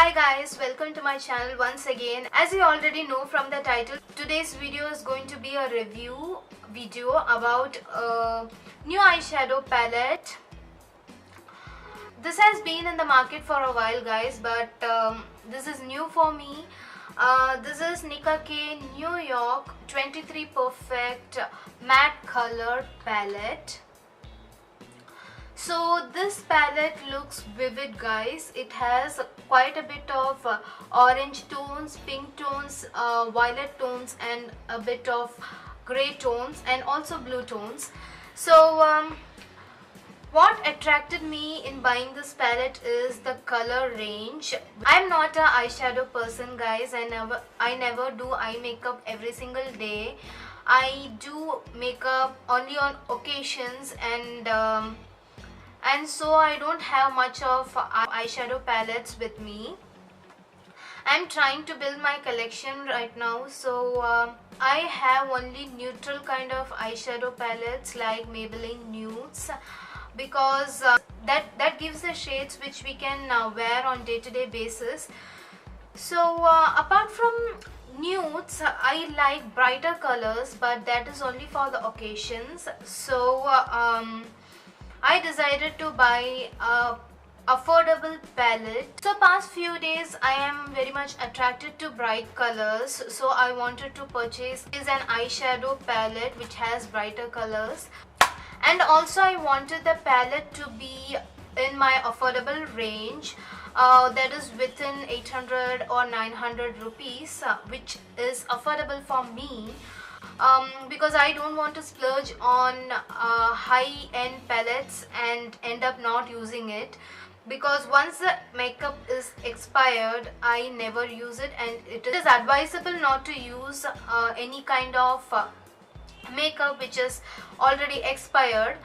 Hi guys, welcome to my channel once again. As you already know from the title, today's video is going to be a review video about a new eyeshadow palette. This has been in the market for a while guys, but this is new for me. This is Nicka K New York 23 Perfect Matte Color Palette. So this palette looks vivid guys. It has quite a bit of orange tones, pink tones, violet tones and a bit of grey tones and also blue tones. So what attracted me in buying this palette is the color range. I'm not an eyeshadow person guys. I never do eye makeup every single day. I do makeup only on occasions and so I don't have much of eyeshadow palettes with me. I'm trying to build my collection right now, so I have only neutral kind of eyeshadow palettes like Maybelline Nudes, because that gives the shades which we can wear on day-to-day basis. So apart from nudes, I like brighter colors, but that is only for the occasions. So I decided to buy a affordable palette. So past few days I am very much attracted to bright colors, so I wanted to purchase an eyeshadow palette which has brighter colors, and also I wanted the palette to be in my affordable range, that is within 800 or 900 rupees, which is affordable for me. Because I don't want to splurge on high-end palettes and end up not using it, because once the makeup is expired I never use it, and it is advisable not to use any kind of makeup which is already expired.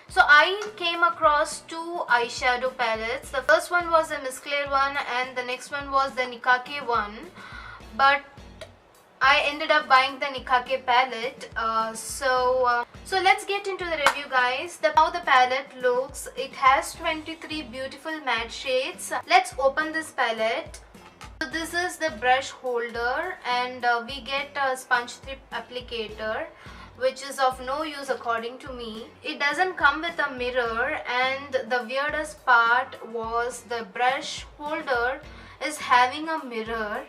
So I came across two eyeshadow palettes. The first one was the Miss Claire one and the next one was the Nicka K one, but I ended up buying the Nicka K palette. So let's get into the review guys. How the palette looks. It has 23 beautiful matte shades. Let's open this palette. So this is the brush holder, and we get a sponge tip applicator, which is of no use according to me. It doesn't come with a mirror, and the weirdest part was the brush holder is having a mirror.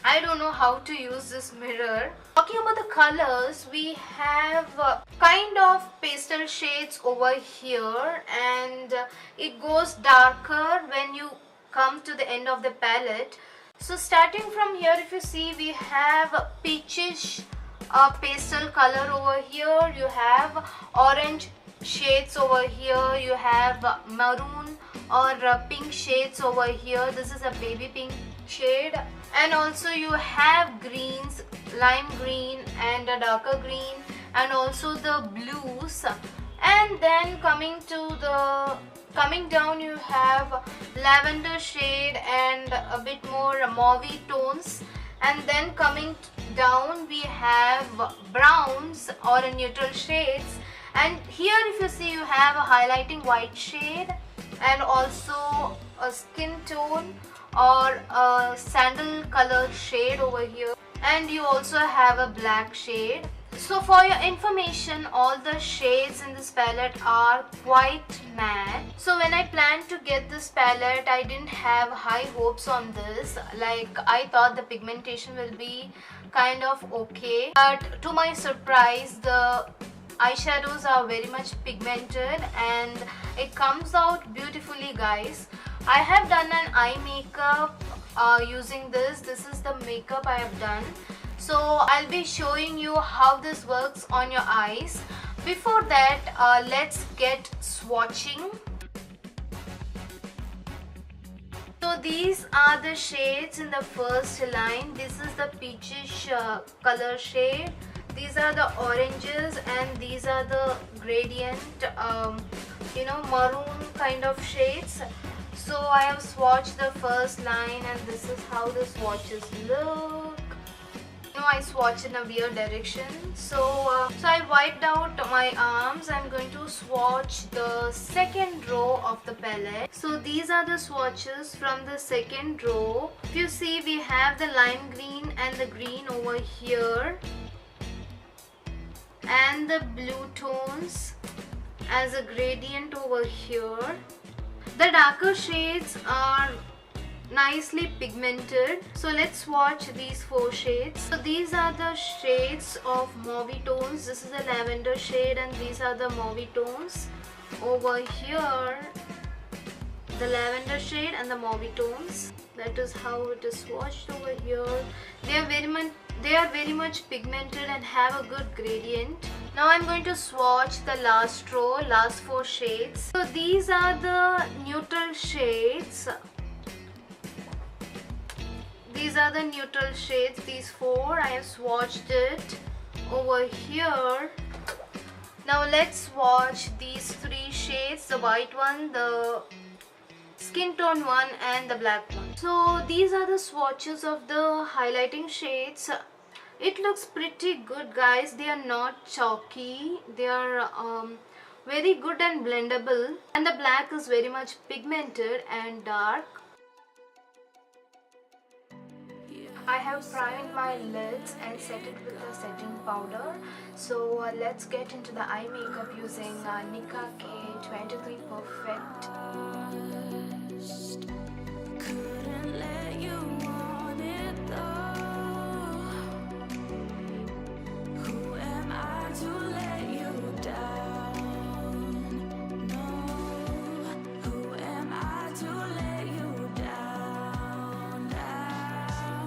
I don't know how to use this mirror. Talking about the colors, we have kind of pastel shades over here, and it goes darker when you come to the end of the palette. So starting from here, if you see, we have peachish pastel color over here, you have orange shades over here, you have maroon or pink shades over here. This is a baby pink shade, and also you have greens, lime green and a darker green, and also the blues. And then coming down, you have lavender shade and a bit more mauvey tones, and then coming down we have browns or neutral shades, and here if you see, you have a highlighting white shade and also a skin tone or a sandal color shade over here, and you also have a black shade. So for your information, all the shades in this palette are quite matte. So when I planned to get this palette, I didn't have high hopes on this. Like, I thought the pigmentation will be kind of okay, but to my surprise, the eyeshadows are very much pigmented and it comes out beautifully guys. I have done an eye makeup using this. This is the makeup I have done. So I'll be showing you how this works on your eyes. Before that, let's get swatching. So these are the shades in the first line. This is the peachish color shade. These are the oranges, and these are the gradient, maroon kind of shades. So I have swatched the first line, and this is how the swatches look. I swatch in a weird direction. So I wiped out my arms. I'm going to swatch the second row of the palette. So these are the swatches from the second row. If you see, we have the lime green and the green over here, and the blue tones as a gradient over here. The darker shades are nicely pigmented. So let's swatch these 4 shades. So these are the shades of mauve tones. This is the lavender shade and these are the mauve tones. Over here, the lavender shade and the mauve tones. That is how it is swatched over here. They are very much pigmented and have a good gradient. Now I'm going to swatch the last row, last 4 shades. So these are the neutral shades. These are the neutral shades, these 4. I have swatched it over here. Now let's swatch these 3 shades, the white one, the skin tone one and the black one. So these are the swatches of the highlighting shades. It looks pretty good, guys. They are not chalky. They are very good and blendable. And the black is very much pigmented and dark. I have primed my lids and set it with a setting powder. So let's get into the eye makeup using Nicka K 23 Perfect. Couldn't let you want it though. Who am I to let you down? No. Who am I to let you down? Down, down.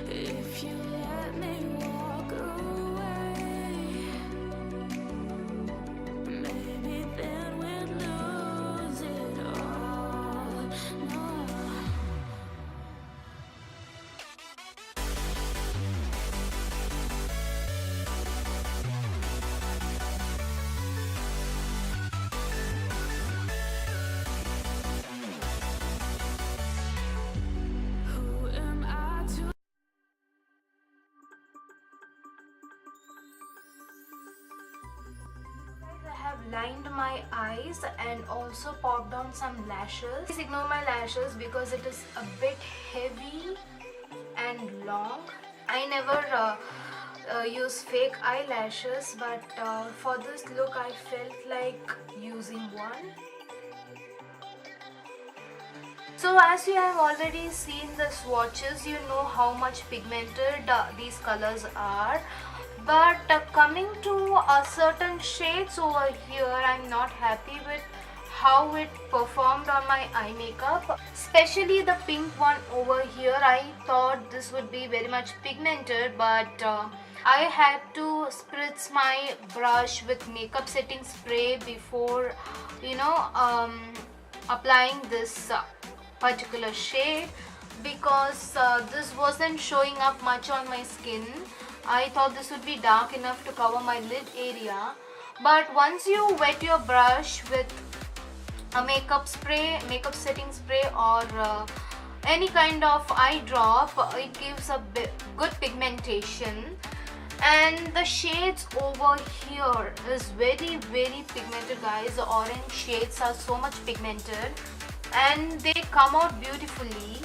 If you let me walk away, maybe then we'd lose it all. No. Who am I to I have lined my eyes and also popped on some lashes. Please ignore my lashes because it is a bit heavy and long. I never use fake eyelashes, but for this look I felt like using one. So as you have already seen the swatches, you know how much pigmented these colors are. But coming to certain shades over here, I'm not happy with how it performed on my eye makeup. Especially the pink one over here. I thought this would be very much pigmented, but I had to spritz my brush with makeup setting spray before, applying this particular shade, because this wasn't showing up much on my skin. I thought this would be dark enough to cover my lid area, but once you wet your brush with a makeup setting spray or any kind of eye drop, it gives a good pigmentation. And the shades over here is very pigmented, guys. The orange shades are so much pigmented and they come out beautifully.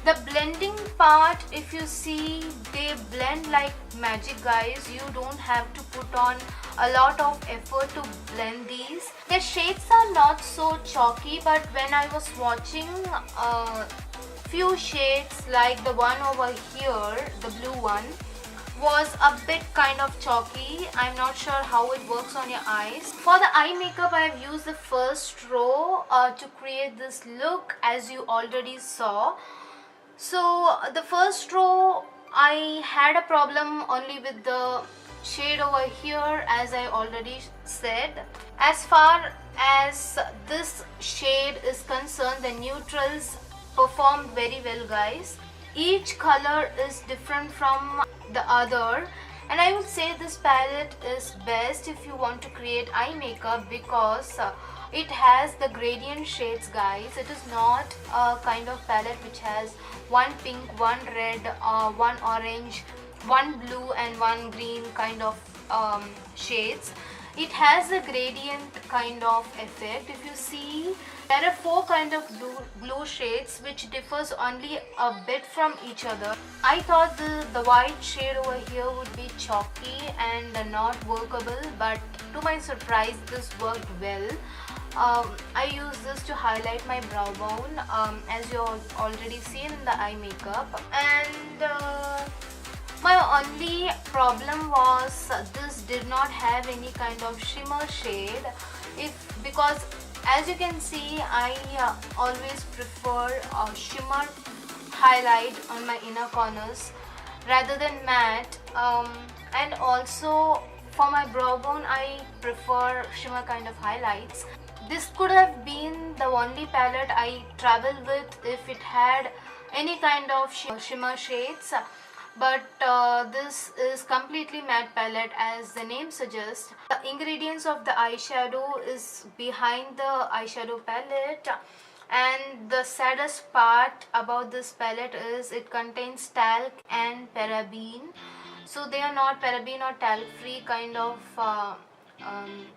The blending part, if you see, they blend like magic, guys. You don't have to put on a lot of effort to blend these. The shades are not so chalky, but when I was watching few shades like the one over here, the blue one, was a bit kind of chalky. I'm not sure how it works on your eyes. For the eye makeup, I've used the first row to create this look, as you already saw. So the first row, I had a problem only with the shade over here, as I already said. As far as this shade is concerned, the neutrals performed very well, guys. Each color is different from the other, and I would say this palette is best if you want to create eye makeup, because it has the gradient shades, guys. It is not a kind of palette which has one pink, one red, one orange, one blue and one green kind of shades. It has a gradient kind of effect. If you see, there are 4 kind of blue shades which differs only a bit from each other. I thought the white shade over here would be chalky and not workable, but to my surprise this worked well. I use this to highlight my brow bone, as you already seen in the eye makeup. And my only problem was this did not have any kind of shimmer shade. Because as you can see, I always prefer a shimmer highlight on my inner corners rather than matte. And also for my brow bone, I prefer shimmer kind of highlights. This could have been the only palette I traveled with if it had any kind of shimmer shades. But this is completely matte palette, as the name suggests. The ingredients of the eyeshadow is behind the eyeshadow palette, and the saddest part about this palette is it contains talc and paraben. So they are not paraben or talc free kind of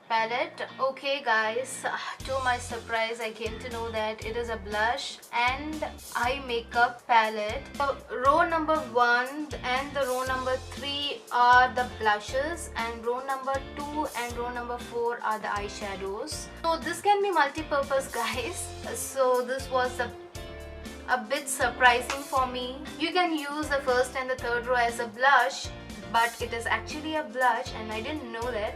palette. Okay guys, to my surprise I came to know that it is a blush and eye makeup palette. So row number 1 and the row number 3 are the blushes, and row number 2 and row number 4 are the eyeshadows. So this can be multi-purpose, guys. So this was a bit surprising for me. You can use the first and the third row as a blush, but it is actually a blush and I didn't know that.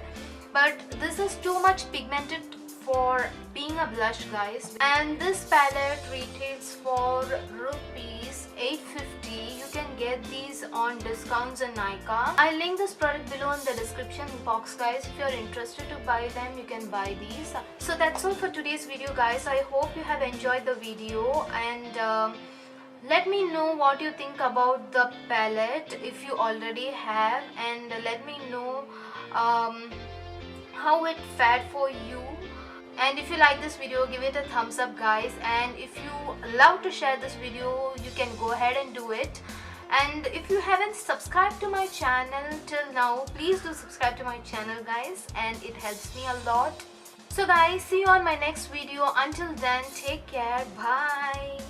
But this is too much pigmented for being a blush, guys. And this palette retails for rupees 850. You can get these on discounts in Nicka. I'll link this product below in the description box, guys. If you're interested to buy them, you can buy these. So that's all for today's video, guys. I hope you have enjoyed the video, and let me know what you think about the palette if you already have, and let me know how it fared for you. And if you like this video, give it a thumbs up, guys. And if you love to share this video, you can go ahead and do it. And if you haven't subscribed to my channel till now, please do subscribe to my channel, guys, and it helps me a lot. So guys, see you on my next video. Until then, take care. Bye.